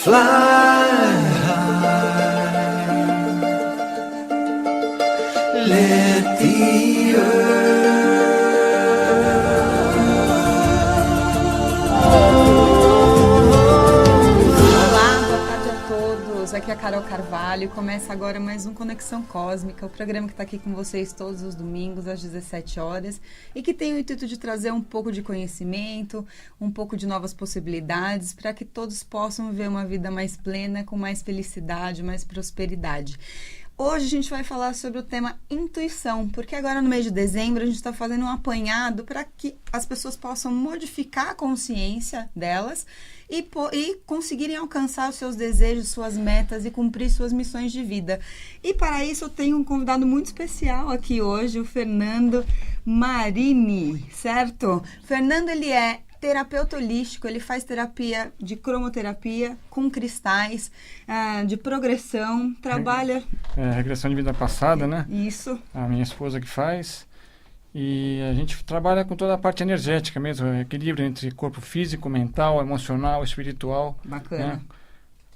Fly high, let the Aqui é a Carol Carvalho e começa agora mais um Conexão Cósmica, o programa que está aqui com vocês todos os domingos às 17 horas e que tem o intuito de trazer um pouco de conhecimento, um pouco de novas possibilidades para que todos possam viver uma vida mais plena, com mais felicidade, mais prosperidade. Hoje a gente vai falar sobre o tema intuição, porque agora no mês de dezembro a gente está fazendo um apanhado para que as pessoas possam modificar a consciência delas e conseguirem alcançar os seus desejos, suas metas e cumprir suas missões de vida. E para isso eu tenho um convidado muito especial aqui hoje, o Fernando Marini, certo? Fernando, ele é terapeuta holístico, ele faz terapia de cromoterapia com cristais, de progressão, trabalha... regressão de vida passada, né? Isso. A minha esposa que faz. E a gente trabalha com toda a parte energética mesmo, equilíbrio entre corpo físico, mental, emocional, espiritual. Bacana. Né?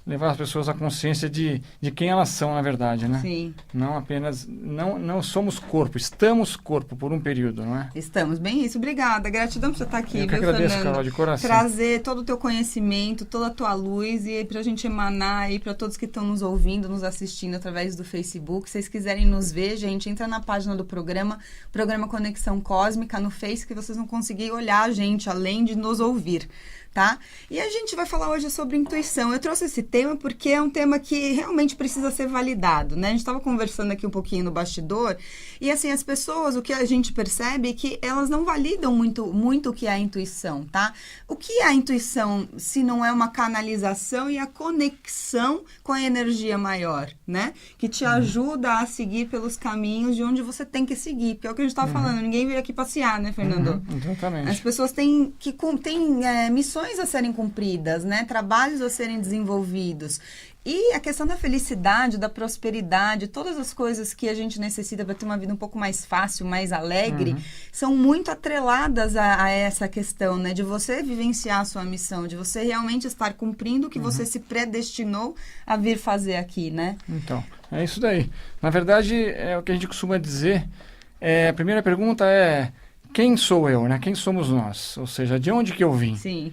Levar as pessoas à consciência de quem elas são, na verdade, né? Sim. Não apenas... Não somos corpo, estamos corpo por um período, não é? Estamos, bem isso. Obrigada. Gratidão por você estar aqui, Eu que viu, agradeço, Fernando? Carol, de coração. Trazer todo o teu conhecimento, toda a tua luz e pra gente emanar aí para todos que estão nos ouvindo, nos assistindo através do Facebook. Se vocês quiserem nos ver, gente, entra na página do programa Conexão Cósmica no Face, que vocês vão conseguir olhar a gente, além de nos ouvir. Tá? E a gente vai falar hoje sobre intuição. Eu trouxe esse tema porque é um tema que realmente precisa ser validado, né? A gente estava conversando aqui um pouquinho no bastidor e assim, as pessoas, o que a gente percebe é que elas não validam muito o que é a intuição, tá? O que é a intuição se não é uma canalização e a conexão com a energia maior, né? Que te ajuda a seguir pelos caminhos de onde você tem que seguir, porque é o que a gente estava falando, ninguém veio aqui passear, né, Fernando? Exatamente. As pessoas têm missões a serem cumpridas, né? Trabalhos a serem desenvolvidos. E a questão da felicidade, da prosperidade, todas as coisas que a gente necessita para ter uma vida um pouco mais fácil, mais alegre, são muito atreladas a essa questão, né? De você vivenciar a sua missão, de você realmente estar cumprindo o que você se predestinou a vir fazer aqui, né? Então, é isso daí. Na verdade, é o que a gente costuma dizer. A primeira pergunta é: quem sou eu, né? Quem somos nós? Ou seja, de onde que eu vim? Sim.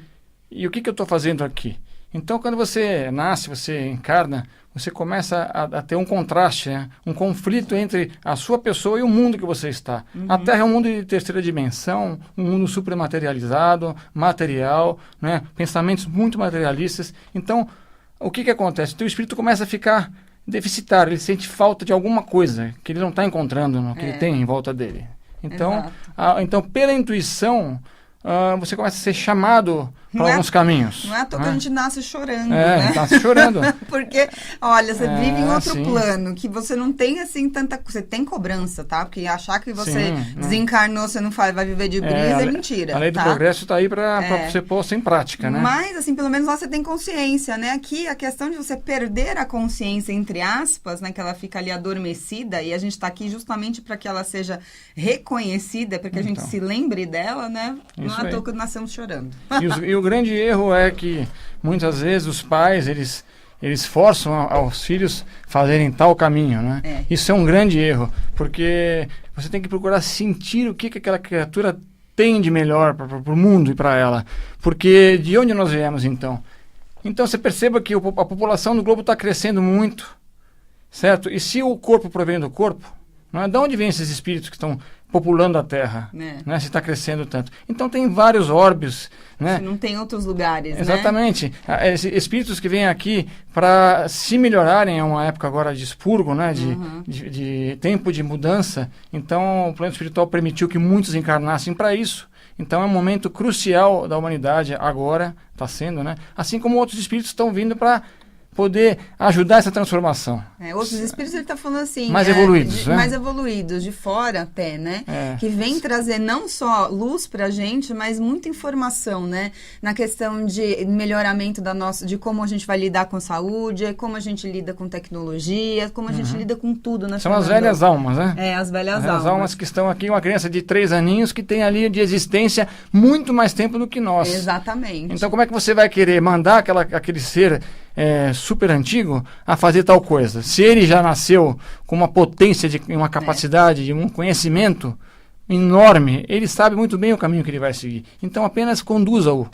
E o que eu estou fazendo aqui? Então, quando você nasce, você encarna, você começa a ter um contraste, né? Um conflito entre a sua pessoa e o mundo que você está. A Terra é um mundo de terceira dimensão, um mundo supramaterializado, material, né? Pensamentos muito materialistas. Então, o que acontece? O teu espírito começa a ficar deficitário, ele sente falta de alguma coisa que ele não está encontrando no que ele tem em volta dele. Então, então pela intuição, você começa a ser chamado para alguns caminhos. Não é à toa que a gente nasce chorando, né? Nasce chorando. Porque, olha, você vive em outro sim. plano, que você não tem, assim, tanta... Você tem cobrança, tá? Porque achar que você desencarnou, você não vai viver de brisa, é mentira. A lei do progresso está aí para você pôr em prática, né? Mas, assim, pelo menos lá você tem consciência, né? Aqui, a questão de você perder a consciência, entre aspas, né? Que ela fica ali adormecida, e a gente está aqui justamente para que ela seja reconhecida, para que a gente se lembre dela, né? Não é à toa que nascemos chorando. E o grande erro é que, muitas vezes, os pais, eles forçam aos filhos fazerem tal caminho, né? Isso é um grande erro, porque você tem que procurar sentir o que aquela criatura tem de melhor para o mundo e para ela. Porque de onde nós viemos, então? Então, você perceba que a população do globo está crescendo muito, certo? E se o corpo provém do corpo, não é? De onde vêm esses espíritos que estão populando a Terra, né? Se está crescendo tanto. Então tem vários órbis, né? Não tem outros lugares, Exatamente. Né? Espíritos que vêm aqui para se melhorarem, é uma época agora de expurgo, né? De tempo de mudança. Então o plano espiritual permitiu que muitos encarnassem para isso. Então é um momento crucial da humanidade agora, está sendo, né? Assim como outros espíritos estão vindo para poder ajudar essa transformação. Outros espíritos, ele está falando assim... Mais evoluídos, né? Mais evoluídos, de fora até, né? Que vem trazer não só luz pra gente, mas muita informação, né? Na questão de melhoramento de como a gente vai lidar com saúde, como a gente lida com tecnologia, como a gente lida com tudo, né? São as velhas almas, né? As velhas almas. As almas que estão aqui, uma criança de 3 aninhos que tem ali de existência muito mais tempo do que nós. Exatamente. Então como é que você vai querer mandar aquele ser super antigo a fazer tal coisa. Se ele já nasceu com uma potência, uma capacidade, de um conhecimento enorme, ele sabe muito bem o caminho que ele vai seguir. Então apenas conduza-o.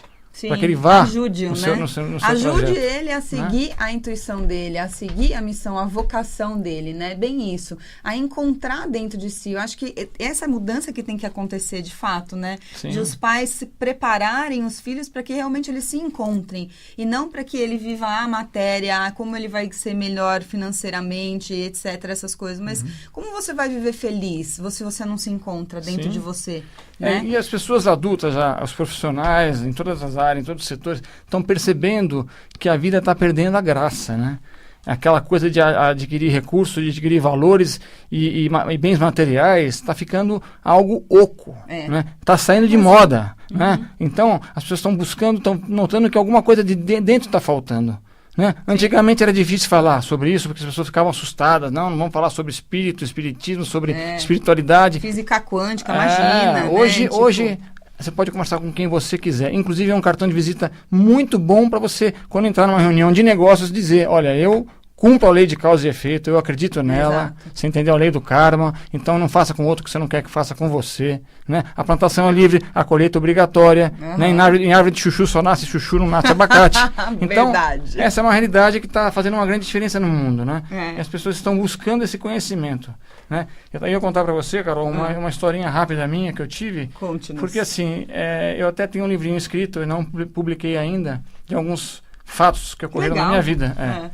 Para que ele vá ajude-o, no seu ajude projeto, ele a seguir, né, a intuição dele, a seguir a missão, a vocação dele, né? Bem isso. A encontrar dentro de si. Eu acho que essa mudança que tem que acontecer de fato, né? Sim. De os pais se prepararem os filhos para que realmente eles se encontrem. E não para que ele viva a matéria, como ele vai ser melhor financeiramente, etc. Essas coisas. Mas como você vai viver feliz se você não se encontra dentro de você? Né? E as pessoas adultas, os profissionais, em todas as áreas, em todos os setores, estão percebendo que a vida está perdendo a graça, né? Aquela coisa de adquirir recursos, de adquirir valores e bens materiais, está ficando algo oco, né? Está saindo de moda, né? Então, as pessoas estão buscando, estão notando que alguma coisa de dentro está faltando. Né? Antigamente era difícil falar sobre isso, porque as pessoas ficavam assustadas. Não vamos falar sobre espiritismo, sobre espiritualidade. Física quântica, imagina. Hoje, né? hoje você pode conversar com quem você quiser. Inclusive é um cartão de visita muito bom para você, quando entrar numa reunião de negócios, dizer, olha, eu cumpro a lei de causa e efeito, eu acredito nela. Exato. Você entendeu a lei do karma, então não faça com outro que você não quer que faça com você. Né? A plantação é livre, a colheita é obrigatória. Né? Em árvore de chuchu só nasce chuchu, não nasce abacate. Então, verdade. Essa é uma realidade que está fazendo uma grande diferença no mundo. Né? E as pessoas estão buscando esse conhecimento. Né? Eu ia contar para você, Carol, uma historinha rápida minha que eu tive. Conte-nos. Porque assim, eu até tenho um livrinho escrito, eu não publiquei ainda, de alguns fatos que ocorreram na minha vida.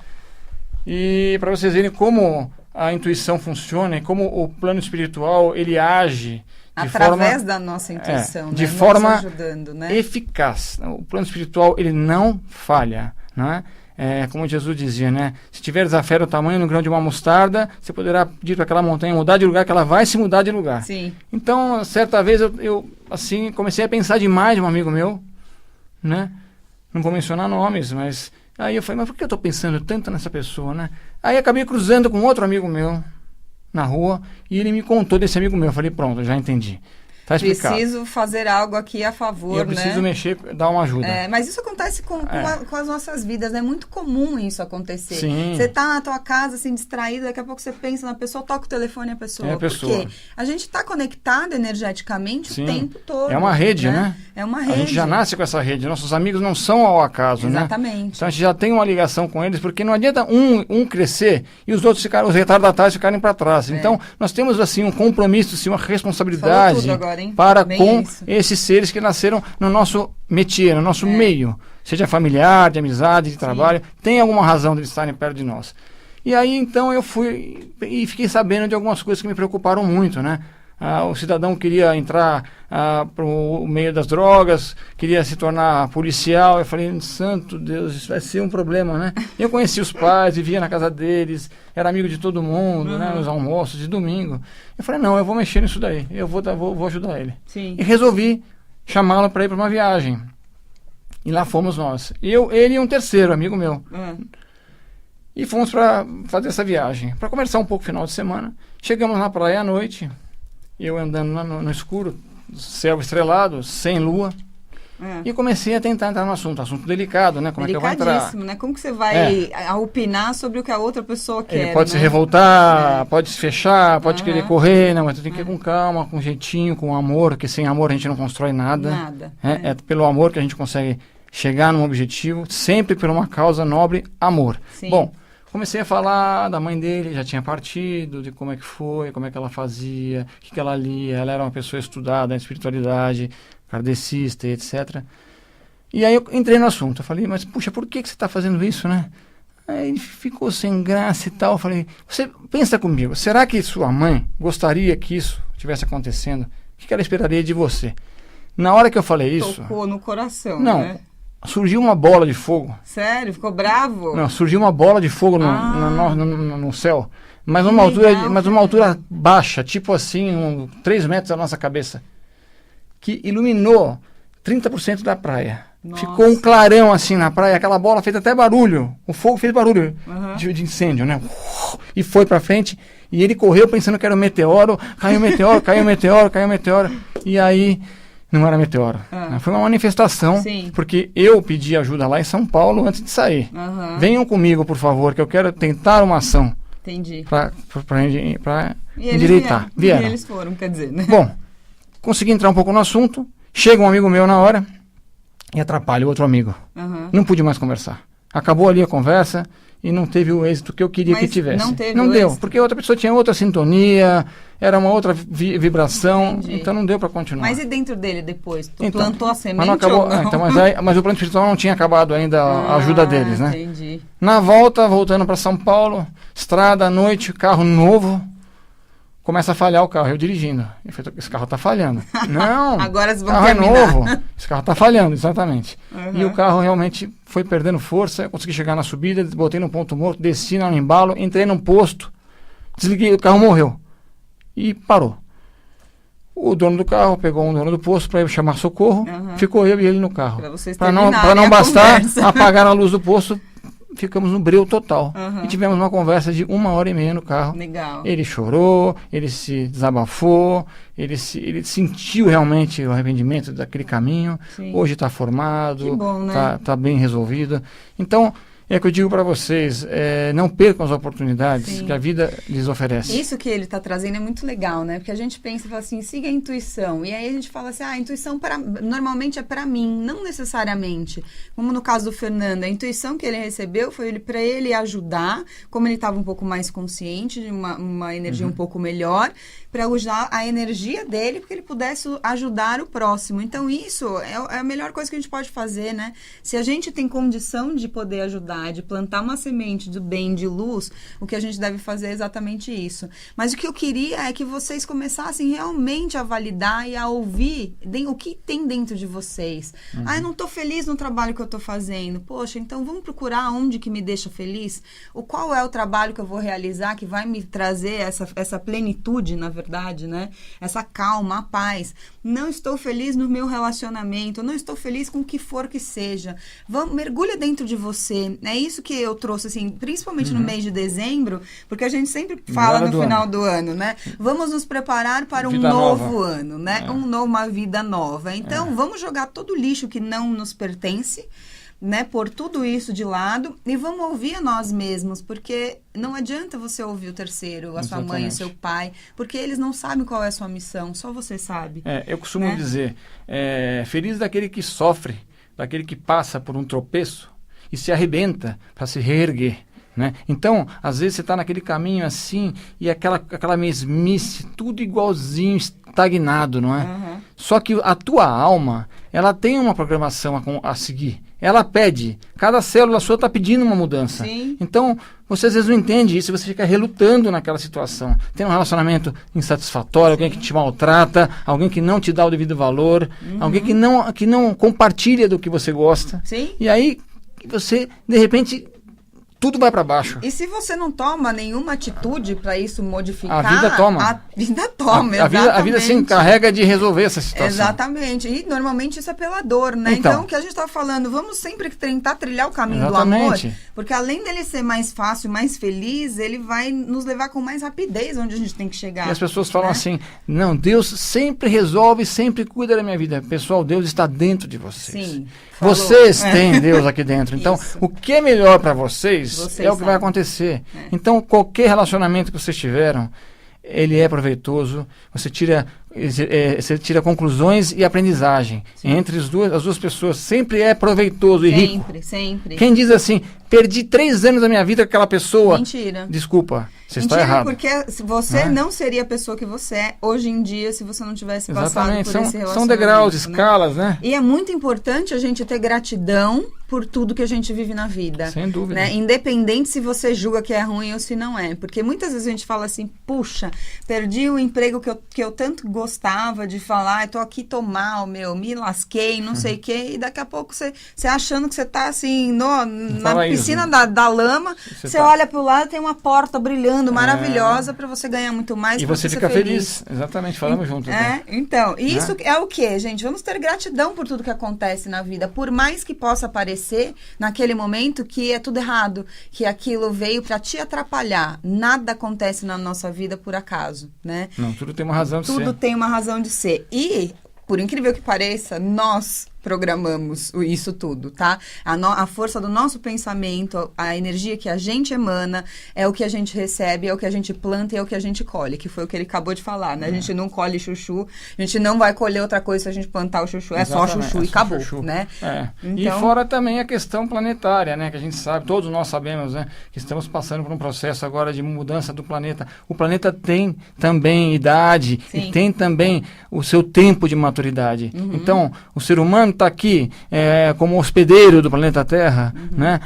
E para vocês verem como a intuição funciona e como o plano espiritual ele age através da nossa intuição, de né? forma ajudando, né? eficaz. O plano espiritual ele não falha, né? Como Jesus dizia, né? Se tiveres a fé do tamanho no grão de uma mostarda, você poderá pedir para aquela montanha mudar de lugar, que ela vai se mudar de lugar. Sim. Então, certa vez eu assim comecei a pensar demais, um amigo meu, né? Não vou mencionar nomes, mas aí eu falei, mas por que eu estou pensando tanto nessa pessoa, né? Aí acabei cruzando com outro amigo meu na rua e ele me contou desse amigo meu. Eu falei, pronto, já entendi. Tá explicado. Preciso fazer algo aqui a favor, eu preciso mexer, dar uma ajuda. Mas isso acontece com as nossas vidas. É muito comum isso acontecer. Sim. Você tá na tua casa, assim, distraído, daqui a pouco você pensa na pessoa, toca o telefone e a pessoa. A pessoa. Porque a gente está conectado energeticamente Sim. o tempo todo. É uma rede, né? É uma rede. A gente já nasce com essa rede. Nossos amigos não são ao acaso, Exatamente. Né? Então a gente já tem uma ligação com eles, porque não adianta um crescer e os outros os retardatários ficarem para trás. Então nós temos assim um compromisso, assim, uma responsabilidade agora, para bem com isso. esses seres que nasceram no nosso métier, no nosso meio, seja familiar, de amizade, de trabalho, tem alguma razão de eles estarem perto de nós. E aí então eu fui e fiquei sabendo de algumas coisas que me preocuparam muito, né? O cidadão queria entrar para o meio das drogas, queria se tornar policial. Eu falei, santo Deus, isso vai ser um problema, né? Eu conheci os pais, vivia na casa deles, era amigo de todo mundo, né? Nos almoços de domingo. Eu falei, não, eu vou mexer nisso daí, eu vou ajudar ele. Sim. E resolvi chamá-lo para ir para uma viagem. E lá fomos nós. Ele e um terceiro amigo meu. E fomos para fazer essa viagem, para conversar um pouco no final de semana. Chegamos na praia à noite, eu andando no escuro, céu estrelado, sem lua, e comecei a tentar entrar no assunto delicado, né? Como é que eu vou entrar? Delicadíssimo, né? Como que você vai opinar sobre o que a outra pessoa quer? Ele pode se revoltar, pode se fechar, pode querer correr, não, mas tu tem que ir com calma, com jeitinho, com amor, porque sem amor a gente não constrói nada. Nada. É pelo amor que a gente consegue chegar num objetivo, sempre por uma causa nobre, amor. Sim. Bom, comecei a falar da mãe dele, já tinha partido, de como é que foi, como é que ela fazia, o que ela lia. Ela era uma pessoa estudada em espiritualidade, kardecista, etc. E aí eu entrei no assunto. Eu falei, mas puxa, por que você está fazendo isso, né? Aí ele ficou sem graça e tal. Eu falei, você pensa comigo, será que sua mãe gostaria que isso estivesse acontecendo? O que ela esperaria de você? Na hora que eu falei isso... Tocou no coração, não, né? Surgiu uma bola de fogo. Sério? Ficou bravo? Não, surgiu uma bola de fogo no céu. Mas uma altura baixa, tipo assim, 3 metros da nossa cabeça. Que iluminou 30% da praia. Nossa. Ficou um clarão assim na praia, aquela bola fez até barulho. O fogo fez barulho de incêndio, né? E foi pra frente. E ele correu pensando que era um meteoro. Caiu um meteoro, caiu um meteoro, caiu um meteoro. E aí Não era meteoro. Né? Foi uma manifestação, Sim. porque eu pedi ajuda lá em São Paulo antes de sair. Venham comigo, por favor, que eu quero tentar uma ação Entendi. para E eles endireitar. vieram. E eles foram, quer dizer, né? Bom, consegui entrar um pouco no assunto. Chega um amigo meu na hora e atrapalha o outro amigo. Não pude mais conversar. Acabou ali a conversa e não teve o êxito que eu queria que tivesse. Não deu, êxito. porque a outra pessoa tinha outra sintonia, era uma outra vibração, Entendi. então não deu para continuar. Mas e dentro dele depois? Tu Então, plantou a semente mas não acabou, ou não? mas o plano espiritual não tinha acabado ainda a ajuda deles, né? Entendi. Na volta, voltando para São Paulo, estrada à noite, carro novo, começa a falhar o carro, eu dirigindo. Eu falei, esse carro está falhando. Não, Agora eles vão carro terminar. é novo, esse carro está falhando, exatamente. E o carro realmente foi perdendo força, eu consegui chegar na subida, botei no ponto morto, desci no embalo, entrei num posto, desliguei, o carro morreu. E parou. O dono do carro pegou um dono do posto para eu chamar socorro, ficou eu e ele no carro. Para vocês Para terminarem não a bastar conversa. apagar a luz do posto, ficamos no breu total. E tivemos uma conversa de 1h30 no carro. Legal. Ele chorou, ele se desabafou, ele sentiu realmente o arrependimento daquele caminho. Sim. Hoje está formado, Que bom, né? tá bem resolvido. Então, é que eu digo para vocês, não percam as oportunidades Sim. que a vida lhes oferece. Isso que ele está trazendo é muito legal, né? Porque a gente pensa e fala assim, siga a intuição. E aí a gente fala assim, a intuição normalmente é para mim, não necessariamente. Como no caso do Fernando, a intuição que ele recebeu foi para ele ajudar, como ele estava um pouco mais consciente, de uma energia um pouco melhor, para usar a energia dele, para que ele pudesse ajudar o próximo. Então isso é a melhor coisa que a gente pode fazer, né? Se a gente tem condição de poder ajudar, de plantar uma semente do bem, de luz, o que a gente deve fazer é exatamente isso. Mas o que eu queria é que vocês começassem realmente a validar e a ouvir o que tem dentro de vocês. Eu não estou feliz no trabalho que eu estou fazendo. Poxa, então vamos procurar onde que me deixa feliz? Qual é o trabalho que eu vou realizar que vai me trazer essa plenitude, na verdade, né? Essa calma, a paz. Não estou feliz no meu relacionamento, não estou feliz com o que for que seja. Mergulha dentro de você. É isso que eu trouxe, assim, principalmente no mês de dezembro, porque a gente sempre fala no final do ano, né? Vamos nos preparar para um novo ano, né? Uma vida nova. Então, vamos jogar todo o lixo que não nos pertence, né? Pôr tudo isso de lado e vamos ouvir a nós mesmos, porque não adianta você ouvir o terceiro, a sua mãe, o seu pai, porque eles não sabem qual é a sua missão, só você sabe. Eu costumo dizer, feliz daquele que sofre, daquele que passa por um tropeço e se arrebenta para se reerguer, né? Então, às vezes você está naquele caminho assim e aquela mesmice, tudo igualzinho, estagnado, não é? Só que a tua alma, ela tem uma programação a seguir. Ela pede, cada célula sua está pedindo uma mudança. Sim. Então, você às vezes não entende isso, você fica relutando naquela situação. Tem um relacionamento insatisfatório, alguém que te maltrata, alguém que não te dá o devido valor, alguém que não compartilha do que você gosta. Sim. E aí, você, de repente, tudo vai para baixo. E se você não toma nenhuma atitude para isso modificar... A vida toma. A vida toma, a vida se encarrega de resolver essa situação. Exatamente. E normalmente isso é pela dor, né? Então, o que a gente estava falando, vamos sempre tentar trilhar o caminho do amor, porque além dele ser mais fácil, mais feliz, ele vai nos levar com mais rapidez onde a gente tem que chegar. E as pessoas falam assim, não, Deus sempre resolve, sempre cuida da minha vida. Pessoal, Deus está dentro de vocês. Sim. Vocês têm Deus aqui dentro. Então, Isso. o que é melhor para vocês é o que vai sabem. acontecer. Então, qualquer relacionamento que vocês tiveram, ele é proveitoso. Você tira conclusões e aprendizagem. Entre as duas pessoas. Sempre é proveitoso e rico. Sempre. Quem diz assim, perdi 3 anos da minha vida com aquela pessoa. Mentira. Desculpa, você está errado. Porque você não seria a pessoa que você é hoje em dia se você não tivesse passado por esse relacionamento. São degraus, né? escalas, né? E é muito importante a gente ter gratidão por tudo que a gente vive na vida. Sem dúvida. Né? Independente se você julga que é ruim ou se não é. Porque muitas vezes a gente fala assim, puxa, perdi o emprego que eu tanto gostava de falar, eu tô aqui, tô mal, me lasquei, não sei o quê, e daqui a pouco você achando que você tá assim, na piscina da lama, você olha pro lado, tem uma porta brilhando, maravilhosa, para você ganhar muito mais. E você fica feliz. Exatamente, falamos juntos. Então, isso é o quê, gente? Vamos ter gratidão por tudo que acontece na vida, por mais que possa parecer naquele momento que é tudo errado, que aquilo veio para te atrapalhar. Nada acontece na nossa vida por acaso, né? Não, tudo tem uma razão de ser. Tudo tem uma razão de ser. E por incrível que pareça, nós programamos isso tudo, tá? A força do nosso pensamento, a energia que a gente emana, é o que a gente recebe, é o que a gente planta e é o que a gente colhe, que foi o que ele acabou de falar, né? A gente não colhe chuchu, a gente não vai colher outra coisa se a gente plantar o chuchu, é só chuchu e acabou, né? Então... E fora também a questão planetária, né? Que a gente sabe, todos nós sabemos, né? Que estamos passando por um processo agora de mudança do planeta. O planeta tem também idade e tem também o seu tempo de maturidade. Então, o ser humano está aqui como hospedeiro do planeta Terra, né?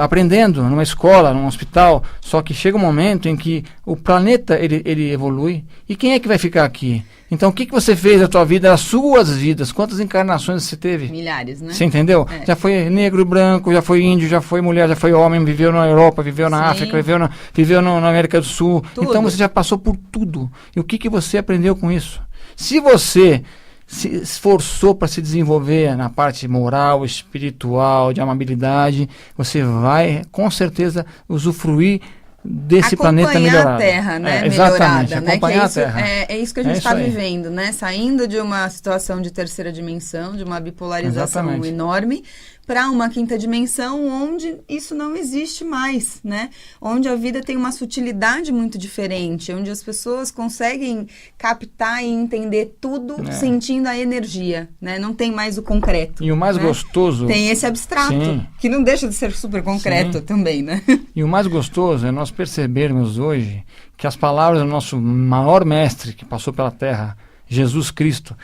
Aprendendo numa escola, num hospital, só que chega um momento em que o planeta ele evolui, e quem é que vai ficar aqui? Então, o que você fez na tua vida, as suas vidas? Quantas encarnações você teve? Milhares, né? Você entendeu? Já foi negro, branco, já foi índio, já foi mulher, já foi homem, viveu na Europa, viveu na África, viveu na América do Sul. Tudo. Então, você já passou por tudo. E o que você aprendeu com isso? Se você se esforçou para se desenvolver na parte moral, espiritual, de amabilidade, você vai, com certeza, usufruir desse planeta melhorado. Acompanhar a Terra, né? Exatamente, melhorada, acompanhar né? a Terra. É isso que a gente está vivendo, né? Saindo de uma situação de terceira dimensão, de uma bipolarização enorme, para uma quinta dimensão onde isso não existe mais, né? Onde a vida tem uma sutilidade muito diferente, onde as pessoas conseguem captar e entender tudo sentindo a energia, né? Não tem mais o concreto. E o mais gostoso... Tem esse abstrato, que não deixa de ser super concreto também, né? E o mais gostoso é nós percebermos hoje que as palavras do nosso maior mestre que passou pela Terra, Jesus Cristo,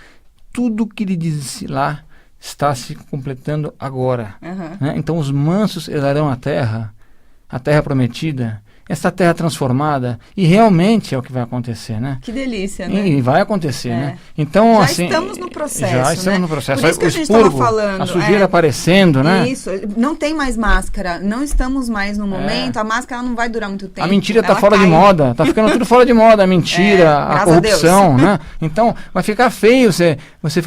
tudo que ele disse lá está se completando agora. Né? Então os mansos herdarão a terra prometida, essa terra transformada, e realmente é o que vai acontecer, né? Que delícia, né? E vai acontecer, né? Então, já assim, estamos no processo, já estamos no processo. Por isso que a gente estava falando. A sujeira aparecendo, né? Isso, não tem mais máscara, não estamos mais no momento, a máscara não vai durar muito tempo. A mentira está fora de moda, está ficando tudo fora de moda, a mentira, a corrupção, né? Então, vai ficar feio você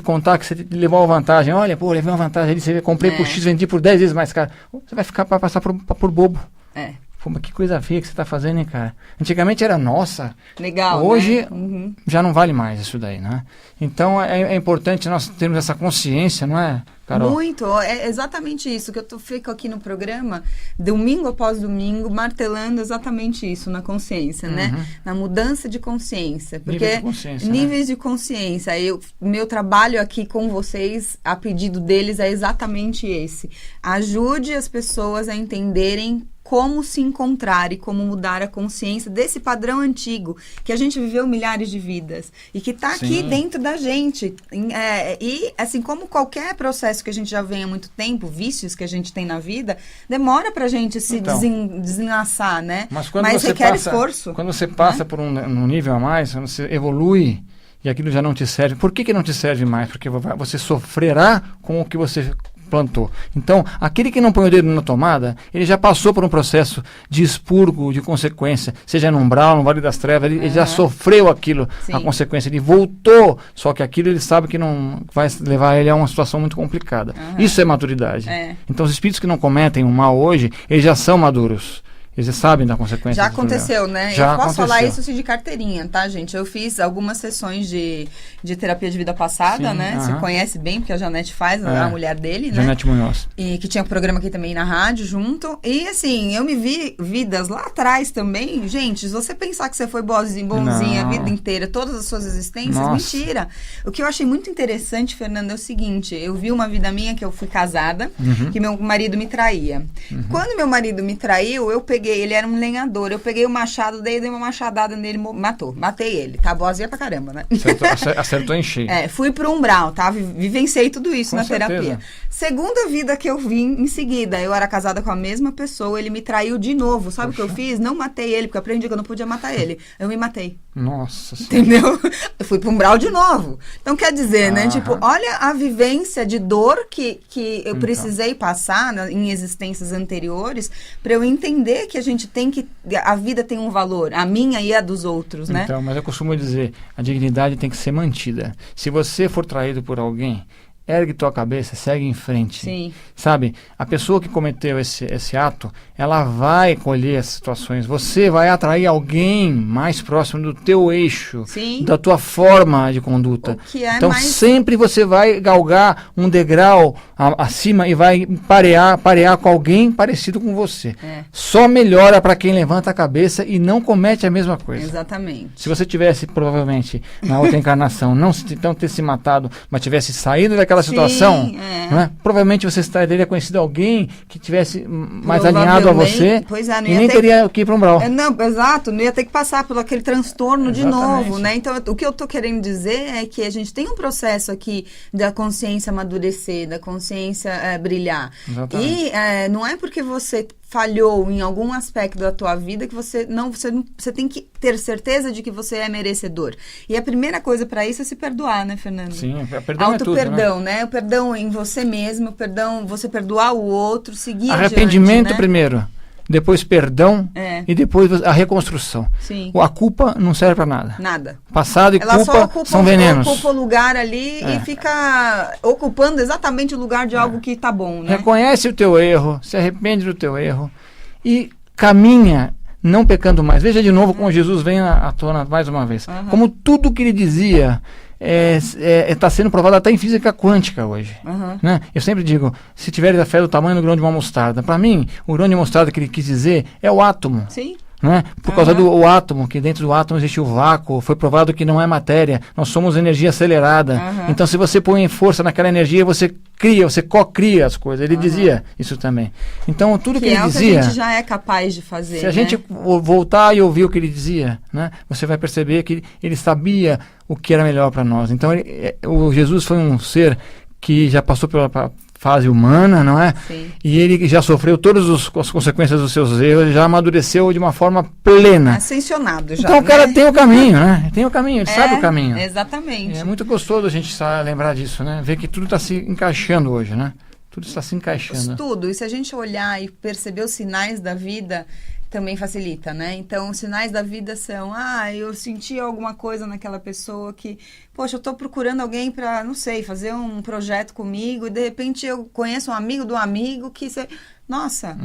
contar que você levou uma vantagem. Olha, pô, levei uma vantagem ali, você comprei por X, vendi por 10 vezes mais caro. Você vai ficar para passar por bobo. Pô, mas que coisa feia que você está fazendo, hein, cara? Antigamente era nossa. Legal, hoje né? Já não vale mais isso daí, né? Então é importante nós termos essa consciência, não é, Carol? Muito, é exatamente isso que eu fico aqui no programa, domingo após domingo, martelando exatamente isso na consciência, né? Na mudança de consciência. Porque níveis de consciência. Meu trabalho aqui com vocês, a pedido deles, é exatamente esse. Ajude as pessoas a entenderem como se encontrar e como mudar a consciência desse padrão antigo que a gente viveu milhares de vidas e que está aqui dentro da gente. E assim como qualquer processo que a gente já vem há muito tempo, vícios que a gente tem na vida, demora pra gente se desenlaçar, né? Mas requer esforço. Quando você passa por um nível a mais, quando você evolui e aquilo já não te serve, por que não te serve mais? Porque você sofrerá com o que você plantou. Então, aquele que não põe o dedo na tomada, ele já passou por um processo de expurgo, de consequência, seja no umbral, no Vale das Trevas, ele já sofreu aquilo, a consequência, ele voltou, só que aquilo ele sabe que não vai levar ele a uma situação muito complicada. Isso é maturidade. Então, os espíritos que não cometem o mal hoje, eles já são maduros. Eles sabem da consequência. Já aconteceu, né? Eu posso falar isso de carteirinha, tá, gente? Eu fiz algumas sessões de terapia de vida passada, né? Você conhece bem, porque a Janete faz, a mulher dele, né? Janete Munhoz. E que tinha um programa aqui também na rádio, junto. E, assim, eu me vi vidas lá atrás também. Gente, se você pensar que você foi bonzinha a vida inteira, todas as suas existências, mentira. O que eu achei muito interessante, Fernanda, é o seguinte. Eu vi uma vida minha que eu fui casada, que meu marido me traía. Quando meu marido me traiu, eu peguei, ele era um lenhador, eu peguei o machado dele, dei uma machadada nele, matei ele, tá boazinha pra caramba, né? Acertou em cheio. Fui pro umbral, tá? Vivenciei tudo isso na terapia. Segunda vida que eu vim em seguida, eu era casada com a mesma pessoa, ele me traiu de novo, sabe o que eu fiz? Não matei ele, porque eu aprendi que eu não podia matar ele, eu me matei. Nossa Senhora. Entendeu? Eu fui pro umbral de novo. Então, quer dizer, né? Tipo, olha a vivência de dor que eu precisei passar em existências anteriores para eu entender que a vida tem um valor, a minha e a dos outros, né? Então, mas eu costumo dizer, a dignidade tem que ser mantida. Se você for traído por alguém, ergue tua cabeça, segue em frente. Sim. Sabe? A pessoa que cometeu esse ato, ela vai colher as situações. Você vai atrair alguém mais próximo do teu eixo, Sim. da tua forma de conduta. O que é Então mais... sempre você vai galgar um degrau acima e vai parear com alguém parecido com você. Só melhora para quem levanta a cabeça e não comete a mesma coisa. Exatamente. Se você tivesse, provavelmente, na outra encarnação, não ter se matado, mas tivesse saído daquela situação, né, provavelmente você teria conhecido alguém que tivesse mais alinhado a você, pois é, não e ia nem ter... teria que ir para um umbral. Não, exato, não ia ter que passar por aquele transtorno de Exatamente. novo, né? Então, o que eu tô querendo dizer é que a gente tem um processo aqui da consciência amadurecer, da consciência brilhar. Exatamente. E não é porque você falhou em algum aspecto da tua vida que você tem que ter certeza de que você é merecedor. E a primeira coisa para isso é se perdoar, né, Fernando? Sim, perdão é tudo, auto-perdão, né? O perdão em você mesmo, o perdão, você perdoar o outro, seguir arrependimento adiante, né? primeiro, depois perdão e depois a reconstrução. Sim. A culpa não serve para nada. Nada. Passado e Ela culpa só ocupa, são venenos. ocupa o lugar ali e fica ocupando exatamente o lugar de algo que tá bom, né? Reconhece o teu erro, se arrepende do teu erro e caminha não pecando mais. Veja de novo como Jesus vem à tona mais uma vez. Como tudo que ele dizia está sendo provado até em física quântica hoje. Né? Eu sempre digo, se tiveres a fé do tamanho do grão de uma mostarda, para mim, o grão de mostarda que ele quis dizer é o átomo. Sim. Né? Por causa do átomo, que dentro do átomo existe o vácuo, foi provado que não é matéria, nós somos energia acelerada. Então, se você põe força naquela energia, você cria, você co-cria as coisas. Ele dizia isso também. Então, tudo que ele dizia... Que a gente já é capaz de fazer, se a gente voltar e ouvir o que ele dizia, né, você vai perceber que ele sabia o que era melhor para nós. Então, o Jesus foi um ser que já passou pela fase humana, não é? Sim. E ele já sofreu todas as consequências dos seus erros, já amadureceu de uma forma plena. Ascensionado já. Então o cara tem o caminho, né? Tem o caminho, ele sabe o caminho. Exatamente. É muito gostoso a gente lembrar disso, né? Ver que tudo está se encaixando hoje, né? Tudo está se encaixando. Tudo. E se a gente olhar e perceber os sinais da vida, também facilita, né? Então, os sinais da vida são, eu senti alguma coisa naquela pessoa que, poxa, eu tô procurando alguém para, não sei, fazer um projeto comigo e de repente eu conheço um amigo do amigo que nossa,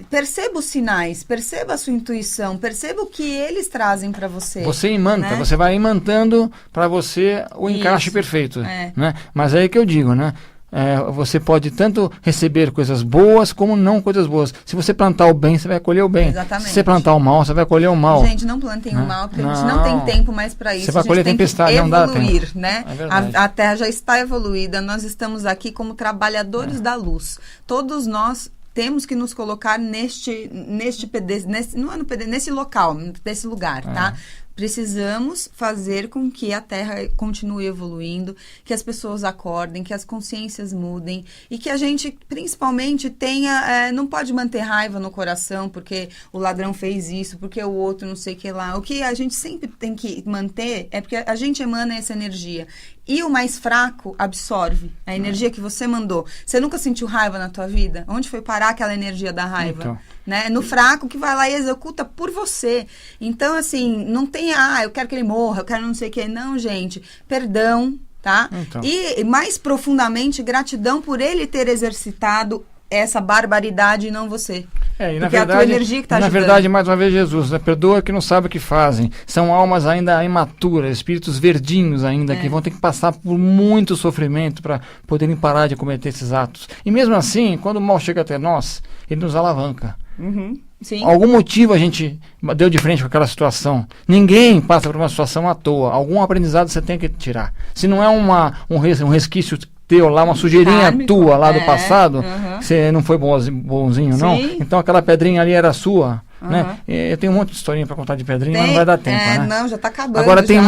perceba os sinais, perceba a sua intuição, perceba o que eles trazem para você. Você imanta, né? você vai imantando para você o encaixe perfeito, né? Mas é aí que eu digo, né? Você pode tanto receber coisas boas como não coisas boas. Se você plantar o bem, você vai colher o bem. Exatamente. Se você plantar o mal, você vai colher o mal. Gente, não plantem o mal, porque a gente não tem tempo mais para isso. Você vai colher tempestade, tem que não dá tempo. evoluir, né? É verdade. A Terra já está evoluída, nós estamos aqui como trabalhadores da luz. Todos nós temos que nos colocar nesse local, nesse lugar, tá? Precisamos fazer com que a Terra continue evoluindo, que as pessoas acordem, que as consciências mudem e que a gente, principalmente, não pode manter raiva no coração porque o ladrão fez isso, porque o outro não sei o que lá. O que a gente sempre tem que manter é porque a gente emana essa energia. E o mais fraco absorve a energia que você mandou. Você nunca sentiu raiva na tua vida? Onde foi parar aquela energia da raiva? Então. Né? No fraco que vai lá e executa por você. Então, assim, não tem, eu quero que ele morra, eu quero não sei o que. Não, gente. Perdão, tá? Então. E, mais profundamente, gratidão por ele ter exercitado essa barbaridade e não você. E porque é a tua energia que está ajudando. Na verdade, mais uma vez, Jesus, né? Perdoa que não sabe o que fazem. São almas ainda imaturas, espíritos verdinhos ainda, que vão ter que passar por muito sofrimento para poderem parar de cometer esses atos. E mesmo assim, quando o mal chega até nós, ele nos alavanca. Sim. Algum motivo a gente deu de frente com aquela situação. Ninguém passa por uma situação à toa. Algum aprendizado você tem que tirar. Se não é um resquício teu lá, uma sujeirinha Kármico, tua lá do passado, você não foi bonzinho, não? Então aquela pedrinha ali era sua. Né? Eu tenho um monte de historinha para contar de pedrinha, mas não vai dar tempo, né? Não, já está acabando. Agora tem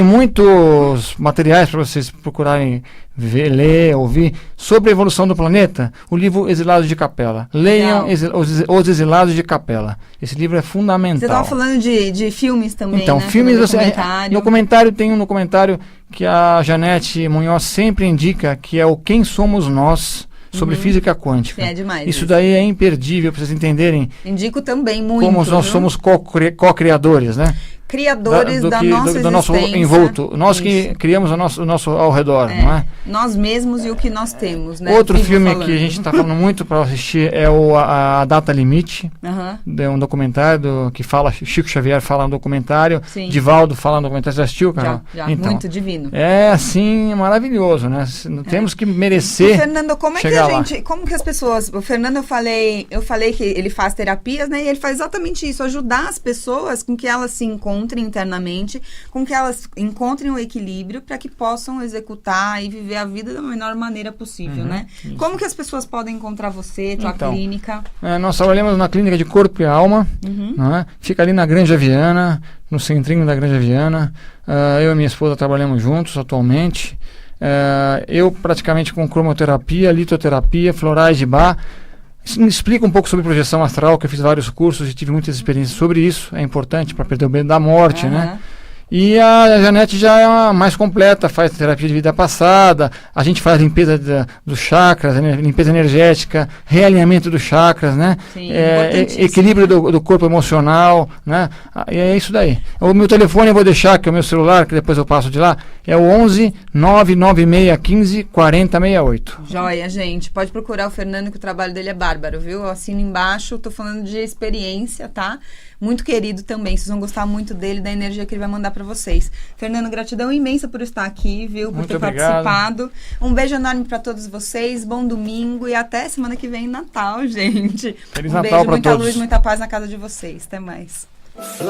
muitos materiais para vocês procurarem ver, ler, ouvir sobre a evolução do planeta. O livro Exilados de Capela. Leiam Os Exilados de Capela. Esse livro é fundamental. Você estava falando de filmes também, então, né? Filmes, no comentário tem um documentário que a Janete Munhoz sempre indica, que é o Quem Somos Nós, sobre física quântica. É demais. Isso daí é imperdível para vocês entenderem. Indico também muito. Como nós somos co-criadores, né? criadores da nossa do nosso existência. envolto. Nós Isso. que criamos o nosso ao redor, não é? Nós mesmos e o que nós temos, né? Outro Vivo filme falando. que a gente está falando muito para assistir é a Data Limite. Aham. É um documentário que fala, Chico Xavier fala no documentário, Sim. Divaldo fala no documentário. Você assistiu, Carol? Já. Então, Muito divino. é assim, maravilhoso, né? Temos que O merecer. Fernando, como é que chegar a lá. gente, como que as pessoas, o Fernando eu falei que ele faz terapias, né? E ele faz exatamente isso, ajudar as pessoas com que elas se encontrem internamente, com que elas encontrem o equilíbrio para que possam executar e viver a vida da melhor maneira possível, né? isso. Como que as pessoas podem encontrar você, tua Então, clínica? Nós trabalhamos na clínica de corpo e alma, não é? Fica ali na Granja Viana, no centrinho da Granja Viana. Eu e minha esposa trabalhamos juntos atualmente. Eu praticamente com cromoterapia, litoterapia, florais de Bach. Me explica um pouco sobre projeção astral, que eu fiz vários cursos e tive muitas experiências sobre isso. É importante para perder o medo da morte, né? E a Janete já é a mais completa, faz terapia de vida passada, a gente faz limpeza dos chakras, limpeza energética, realinhamento dos chakras, né? Sim, Equilíbrio do corpo emocional, né? É isso daí. O meu telefone eu vou deixar, que é o meu celular, que depois eu passo de lá, é o 11 99615 4068. Joia, gente. Pode procurar o Fernando, que o trabalho dele é bárbaro, viu? Eu assino embaixo, tô falando de experiência, tá? Muito querido também, vocês vão gostar muito dele, da energia que ele vai mandar para vocês. Fernando, gratidão imensa por estar aqui, viu? Por Muito ter obrigado. participado. Um beijo enorme para todos vocês, bom domingo e até semana que vem, Natal, gente. Feliz um Natal beijo, pra muita todos. luz, muita paz na casa de vocês. Até mais. Fly.